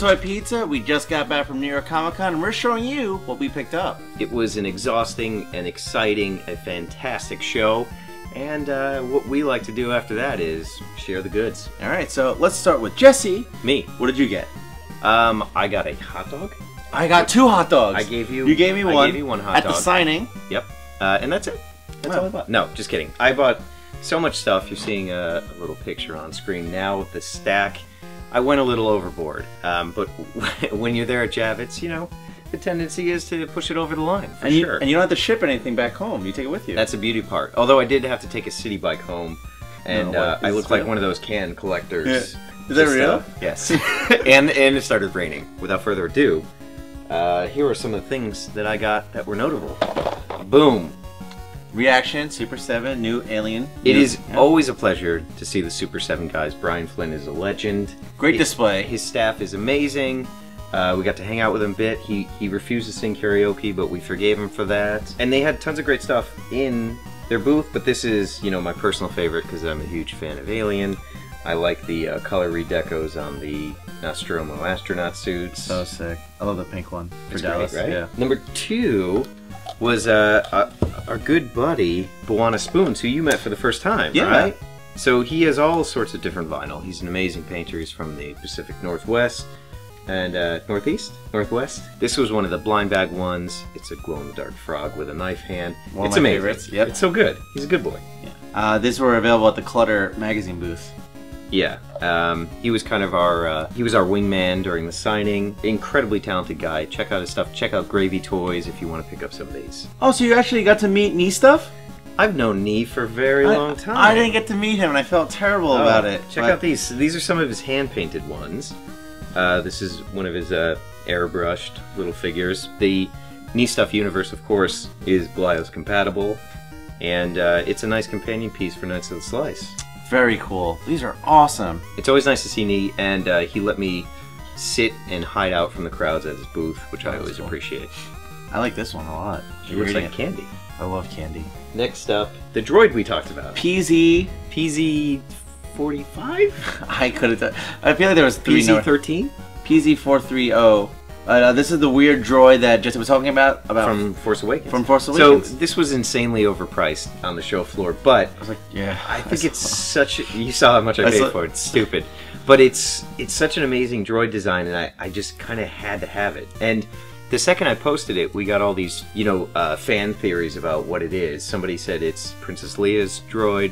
Toy Pizza. We just got back from New York Comic Con and we're showing you what we picked up. It was an exhausting and exciting, a fantastic show. And what we like to do after that is share the goods. Alright, so let's start with Jesse. Me. What did you get? I got a hot dog. I got 2 hot dogs. I gave you... You gave me one. I gave you one hot dog. At the signing. Yep. And that's it. That's all I bought. No, just kidding. I bought so much stuff. You're seeing a little picture on screen now with the stack. I went a little overboard, but when you're there at Javits, you know, the tendency is to push it over the line, for sure. And you don't have to ship anything back home. You take it with you. That's the beauty part. Although I did have to take a city bike home, and I looked like one of those can collectors. Yeah. Is that real? Yes. and it started raining. Without further ado, here are some of the things that I got that were notable. Boom. Reaction, Super 7, new Alien. It is always a pleasure to see the Super 7 guys. Brian Flynn is a legend. Great display. His staff is amazing. We got to hang out with him a bit. He refused to sing karaoke, but we forgave him for that. And they had tons of great stuff in their booth, but this is, you know, my personal favorite because I'm a huge fan of Alien. I like the color redecos on the Nostromo astronaut suits. So sick. I love the pink one for It's Dallas. great, right? Yeah. Number 2 was our good buddy, Bwana Spoons, who you met for the first time, right? So he has all sorts of different vinyl. He's an amazing painter. He's from the Pacific Northwest and Northwest. This was one of the blind bag ones. It's a glow-in-the-dark frog with a knife hand. It's amazing. Favorites. Yep. It's so good. He's a good boy. Yeah. These were available at the Clutter magazine booth. Yeah, he was kind of our wingman during the signing. Incredibly talented guy. Check out his stuff. Check out Gravy Toys if you want to pick up some of these. Oh, so you actually got to meet Nee Stuff? I've known Nee for a very long time. I didn't get to meet him and I felt terrible about it. Check out these. These are some of his hand-painted ones. This is one of his airbrushed little figures. The Nee Stuff universe, of course, is BIOS compatible, and it's a nice companion piece for Knights of the Slice. Very cool. These are awesome. It's always nice to see Nee, and he let me sit and hide out from the crowds at his booth, which I always appreciate. I like this one a lot. It looks like candy. I love candy. Next up, the droid we talked about. PZ45? I could have done. I feel like there was 3 PZ13? PZ430. This is the weird droid that Jesse was talking about from Force Awakens. From Force Awakens. So this was insanely overpriced on the show floor, but I was like, yeah. I think it's such. You saw how much I paid for it. It's stupid, but it's such an amazing droid design, and I just kind of had to have it. And the second I posted it, we got all these, you know, fan theories about what it is. Somebody said it's Princess Leia's droid.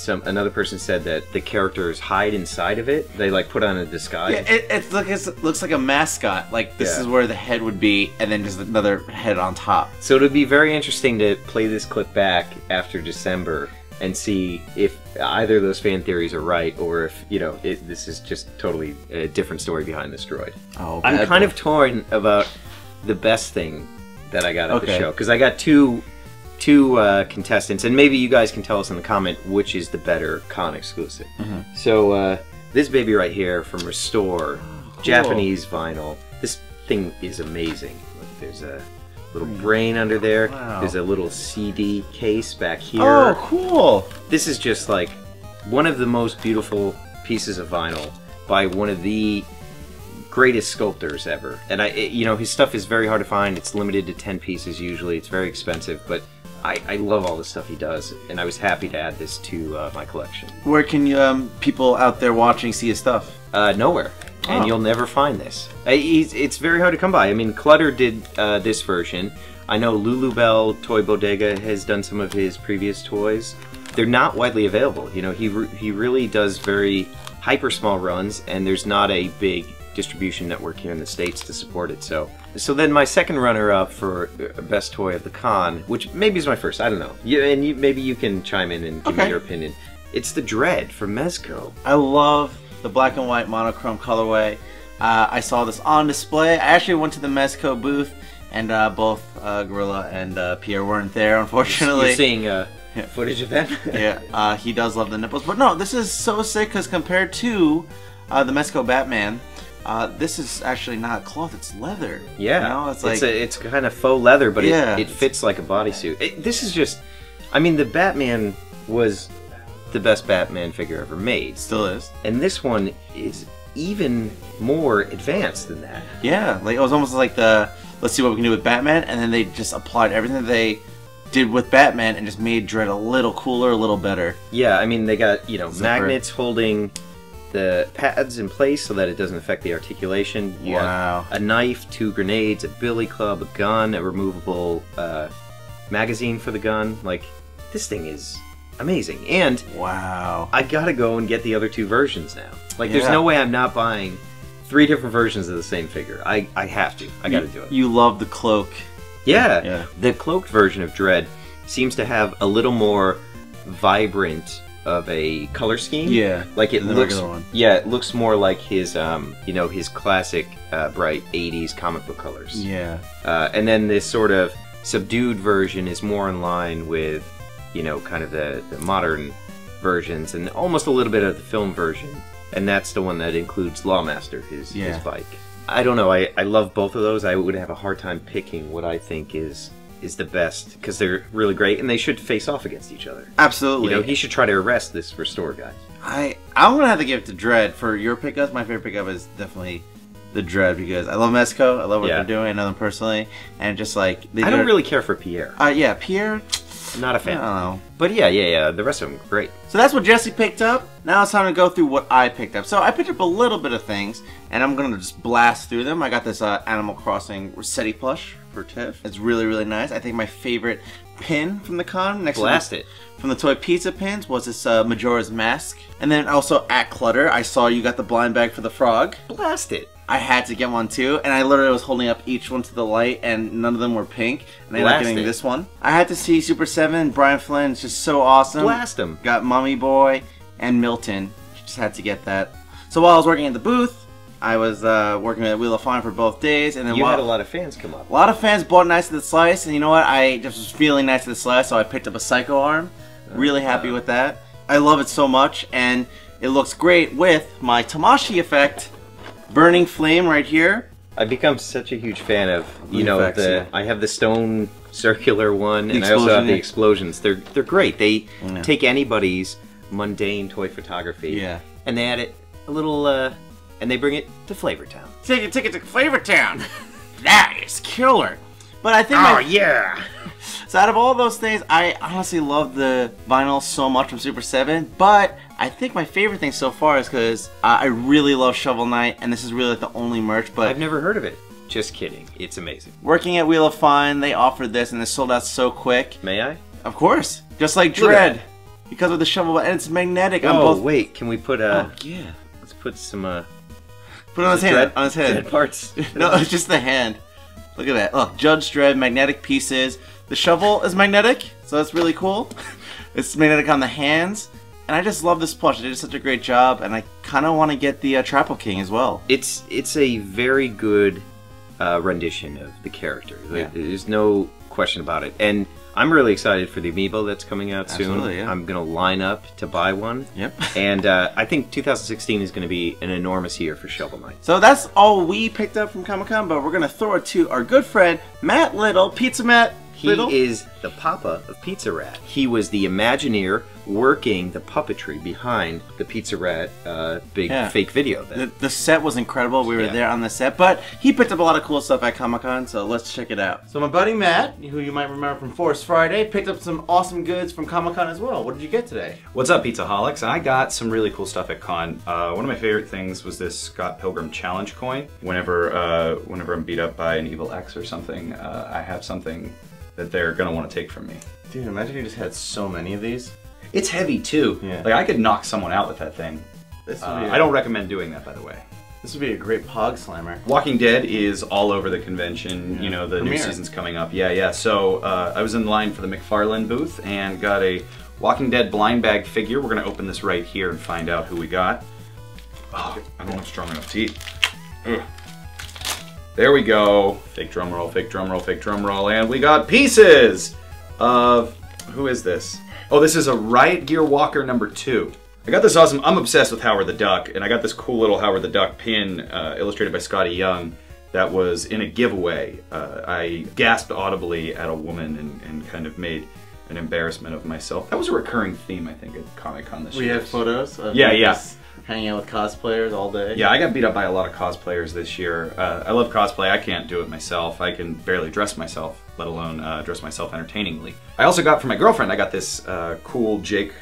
Another person said that the characters hide inside of it. They like put on a disguise. Yeah, it looks like a mascot. Like this is where the head would be, and then just another head on top. So it'll be very interesting to play this clip back after December and see if either of those fan theories are right, or if, you know, this is just totally a different story behind this droid. Oh, I'm kind of torn about the best thing that I got at the show, because I got two contestants, and maybe you guys can tell us in the comment which is the better con exclusive. So this baby right here from Restore, Japanese vinyl. This thing is amazing. Look, there's a little brain under there. Wow. There's a little CD case back here. Oh, cool! This is just like one of the most beautiful pieces of vinyl by one of the greatest sculptors ever. And you know, his stuff is very hard to find. It's limited to 10 pieces usually. It's very expensive, but I love all the stuff he does, and I was happy to add this to my collection. Where can you, people out there watching see his stuff? Nowhere. And you'll never find this. It's very hard to come by. I mean, Clutter did this version. I know Lulubelle Toy Bodega has done some of his previous toys. They're not widely available. You know, he really does very hyper small runs, and there's not a big distribution network here in the States to support it. So then my second runner-up for best toy of the con, which maybe is my first, I don't know. Maybe you can chime in and give me your opinion. It's the Dread from Mezco. I love the black and white monochrome colorway. I saw this on display. I actually went to the Mezco booth, and both Gorilla and Pierre weren't there, unfortunately. You're seeing footage of that? Yeah, he does love the nipples. But no, this is so sick, because compared to the Mezco Batman, this is actually not cloth, it's leather. Yeah, you know? it's kind of faux leather, but it fits like a bodysuit. This is just, I mean, the Batman was the best Batman figure ever made. Still is. And this one is even more advanced than that. Yeah, like it was almost like the let's see what we can do with Batman, and then they just applied everything that they did with Batman and just made Dredd a little cooler, a little better. Yeah, I mean they got, you know, Zipper. magnets holding the pads in place so that it doesn't affect the articulation. You Wow. got a knife, 2 grenades, a billy club, a gun, a removable magazine for the gun. Like, this thing is amazing. And Wow. I gotta go and get the other 2 versions now. Like, there's Yeah. no way I'm not buying 3 different versions of the same figure. I have to. I gotta do it. You love the cloak. Yeah. Yeah. The cloaked version of Dredd seems to have a little more vibrant of a color scheme. Yeah. Like it than the looks. regular one. Yeah, it looks more like his, you know, his classic bright '80s comic book colors. Yeah. And then this sort of subdued version is more in line with, you know, kind of the modern versions and almost a little bit of the film version. And that's the one that includes Lawmaster, his bike. I don't know. I love both of those. I would have a hard time picking what I think is the best because they're really great and they should face off against each other. Absolutely. You know, he should try to arrest this Restore guy. I'm gonna have to give it to Dredd for your pickups. My favorite pickup is definitely the Dredd because I love Mezco. I love what they're doing. I know them personally, and just like I don't really care for Pierre. Yeah, Pierre. I'm not a fan. I don't know. But yeah. The rest of them are great. So that's what Jesse picked up. Now it's time to go through what I picked up. So I picked up a little bit of things, and I'm gonna just blast through them. I got this Animal Crossing Rossetti plush for Tiff. It's really, really nice. I think my favorite pin from the con next to from the Toy Pizza pins was this Majora's Mask. And then also at Clutter, I saw you got the blind bag for the frog. Blast it. I had to get one too, and I literally was holding up each one to the light, and none of them were pink, and I ended up getting this one. I had to see Super 7, Brian Flynn, it's just so awesome. Blast him. Got Mummy Boy and Milton, just had to get that. So while I was working at the booth, I was working at Wheel of Fun for both days, and then you had a lot of fans come up. A lot of fans bought Nice to the Slice, and you know what? I just was feeling Nice to the Slice, so I picked up a Psycho Arm. Really happy with that. I love it so much, and it looks great with my Tamashi effect. Burning Flame right here. I've become such a huge fan of, you know, I have the stone circular one, and I also have the explosions. They're great. They take anybody's mundane toy photography, and they add it a little, and they bring it to Flavortown. Take it to Flavortown. That is killer. But I think yeah. So out of all those things, I honestly love the vinyl so much from Super 7, but I think my favorite thing so far is because I really love Shovel Knight, and this is really like the only merch, but I've never heard of it. Just kidding. It's amazing. Working at Wheel of Fun, they offered this, and it sold out so quick. May I? Of course. Just like Dredd. Because of the shovel, and it's magnetic on both. Wait, can we put Oh, yeah. Let's put some, Put it on his hand, on his head. Dredd parts. No, it's just the hand. Look at that. Look, Judge Dredd, magnetic pieces. The shovel is magnetic, so that's really cool. It's magnetic on the hands. And I just love this plush. They did such a great job, and I kind of want to get the Trapple King as well. It's a very good rendition of the character. There's no question about it. And I'm really excited for the amiibo that's coming out soon. Yeah. I'm going to line up to buy one. Yep. And I think 2016 is going to be an enormous year for Shovel Knight. So that's all we picked up from Comic-Con, but we're going to throw it to our good friend, Matt Little, Pizza Matt Little. He is the papa of Pizza Rat. He was the Imagineer working the puppetry behind the Pizza Rat big fake video. The set was incredible. We were there on the set, but he picked up a lot of cool stuff at Comic-Con, so let's check it out. So my buddy Matt, who you might remember from Forest Friday, picked up some awesome goods from Comic-Con as well. What did you get today? What's up, Pizzaholics? I got some really cool stuff at Con. One of my favorite things was this Scott Pilgrim Challenge coin. Whenever I'm beat up by an evil ex or something, I have something that they're gonna want to take from me. Dude, imagine you just had so many of these. It's heavy too. Yeah. Like I could knock someone out with that thing. I don't recommend doing that, by the way. This would be a great Pog Slammer. Walking Dead is all over the convention. You know, the new season's coming up. Yeah. So I was in line for the McFarlane booth and got a Walking Dead blind bag figure. We're gonna open this right here and find out who we got. Oh, I don't have strong enough teeth. Ugh. There we go. Fake drum roll, fake drum roll, fake drum roll, and we got pieces of, who is this? Oh, this is a Riot Gear Walker #2. I got this awesome, I'm obsessed with Howard the Duck, and I got this cool little Howard the Duck pin illustrated by Scotty Young that was in a giveaway. I gasped audibly at a woman and kind of made an embarrassment of myself. That was a recurring theme, I think, at Comic-Con this year. We have photos of Yeah. hanging out with cosplayers all day. Yeah, I got beat up by a lot of cosplayers this year. I love cosplay. I can't do it myself. I can barely dress myself, let alone dress myself entertainingly. I also got, for my girlfriend, I got this cool Jake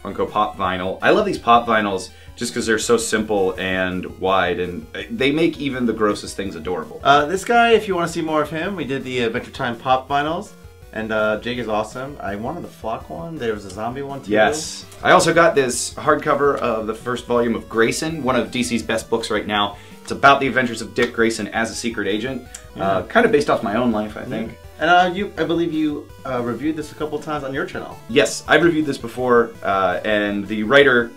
Funko Pop vinyl. I love these pop vinyls just because they're so simple and wide, and they make even the grossest things adorable. This guy, if you want to see more of him, we did the Adventure Time Pop vinyls. And Jake is awesome. I wanted the flock one. There was a zombie one too. Yes. I also got this hardcover of the first volume of Grayson, one of DC's best books right now. It's about the adventures of Dick Grayson as a secret agent. Yeah. Kind of based off my own life, I think. And I believe you reviewed this a couple times on your channel. Yes, I've reviewed this before, and the writer,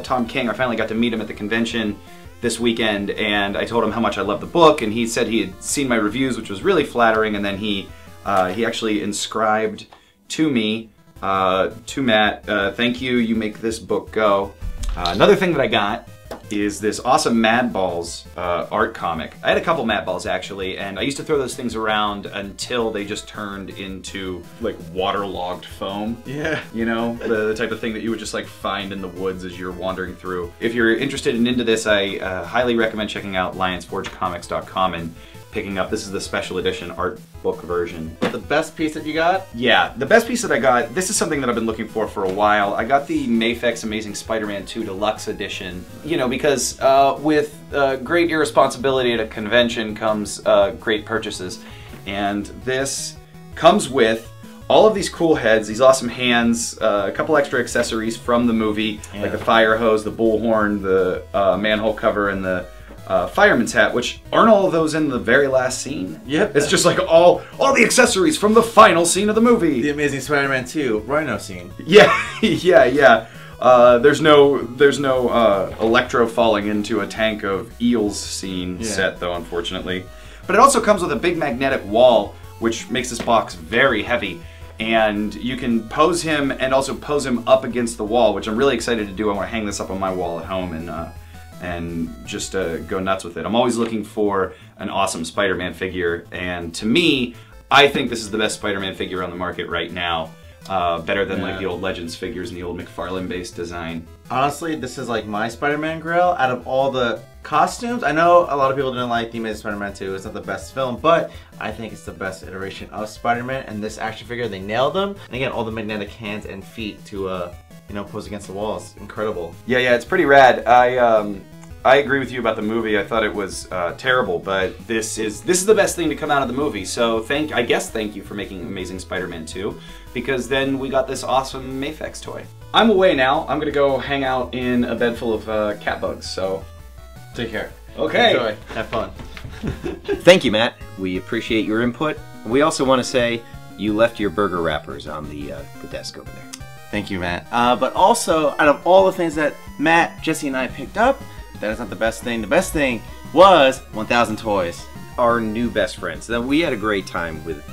Tom King, I finally got to meet him at the convention this weekend, and I told him how much I loved the book, and he said he had seen my reviews, which was really flattering, and then he actually inscribed to me, to Matt, thank you, you make this book go. Another thing that I got is this awesome Mad Balls art comic. I had a couple Mad Balls actually, and I used to throw those things around until they just turned into like waterlogged foam. Yeah. You know, the type of thing that you would just like find in the woods as you're wandering through. If you're interested and into this, I highly recommend checking out lionsforgecomics.com and picking up. This is the special edition art book version. The best piece that you got? Yeah, the best piece that I got, this is something that I've been looking for a while. I got the Mafex Amazing Spider-Man 2 Deluxe Edition. You know, because with great irresponsibility at a convention comes great purchases. And this comes with all of these cool heads, these awesome hands, a couple extra accessories from the movie, like the fire hose, the bullhorn, the manhole cover, and the fireman's hat, which aren't all of those in the very last scene. Yep. It's just like all the accessories from the final scene of the movie. The Amazing Spider-Man 2 Rhino scene. Yeah, yeah. There's no Electro falling into a tank of eels scene set though, unfortunately. But it also comes with a big magnetic wall, which makes this box very heavy. And you can pose him and also pose him up against the wall, which I'm really excited to do. I want to hang this up on my wall at home and just go nuts with it. I'm always looking for an awesome Spider-Man figure, and to me, I think this is the best Spider-Man figure on the market right now. Better than like the old Legends figures and the old McFarlane-based design. Honestly, this is like my Spider-Man grill. Out of all the costumes, I know a lot of people didn't like The Amazing Spider-Man 2. It's not the best film, but I think it's the best iteration of Spider-Man, and this action figure, they nailed them. And again, all the magnetic hands and feet to you know, pose against the walls. Incredible. Yeah, it's pretty rad. I agree with you about the movie. I thought it was terrible, but this is the best thing to come out of the movie. So I guess thank you for making Amazing Spider-Man 2, because then we got this awesome Mafex toy. I'm away now. I'm gonna go hang out in a bed full of cat bugs. So take care. Okay. Enjoy. Have fun. Thank you, Matt. We appreciate your input. We also want to say you left your burger wrappers on the desk over there. Thank you, Matt. But also, out of all the things that Matt, Jesse, and I picked up, that is not the best thing. The best thing was 1,000 toys. Our new best friends. Now, we had a great time with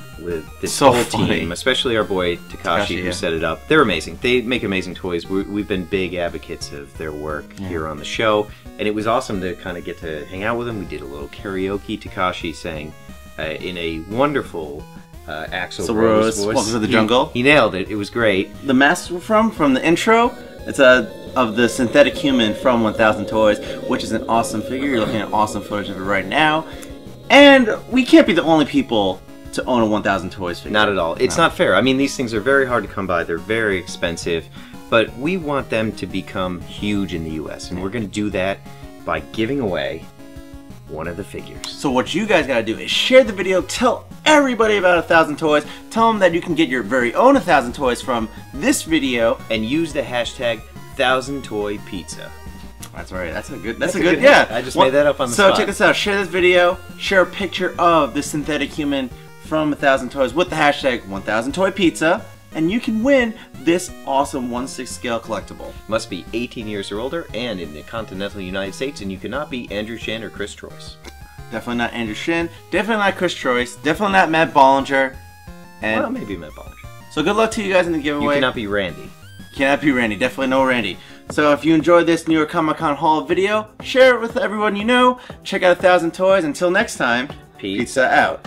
this So whole funny. team, especially our boy Takashi, who set it up. They're amazing. They make amazing toys. We've been big advocates of their work here on the show, and it was awesome to kind of get to hang out with them. We did a little karaoke. Takashi sang in a wonderful Axl Rose voice. Welcome to the Jungle. He nailed it. It was great. The mask we're from the intro, it's of the synthetic human from 1,000 Toys, which is an awesome figure. You're looking at awesome footage of it right now. And we can't be the only people to own a 1,000 Toys figure. Not at all. It's not fair. I mean, these things are very hard to come by. They're very expensive. But we want them to become huge in the US. And we're going to do that by giving away one of the figures. So what you guys gotta do is share the video, tell everybody about 1,000 Toys, tell them that you can get your very own 1,000 Toys from this video, and use the hashtag 1000toypizza. That's right. That's a good. Yeah. I just made that up on the spot. So check this out. Share this video. Share a picture of the synthetic human from 1,000 Toys with the hashtag 1000toypizza, and you can win this awesome 1/6 scale collectible. Must be 18 years or older and in the continental United States, and you cannot be Andrew Shin or Chris Troyes. Definitely not Andrew Shin. Definitely not Chris Troyes. Definitely not Matt Bolinger. And well, maybe Matt Bolinger. So good luck to you guys in the giveaway. You cannot be Randy. Cannot be Randy. Definitely no Randy. So if you enjoyed this New York Comic Con haul video, share it with everyone you know. Check out 1,000 Toys. Until next time, pizza out.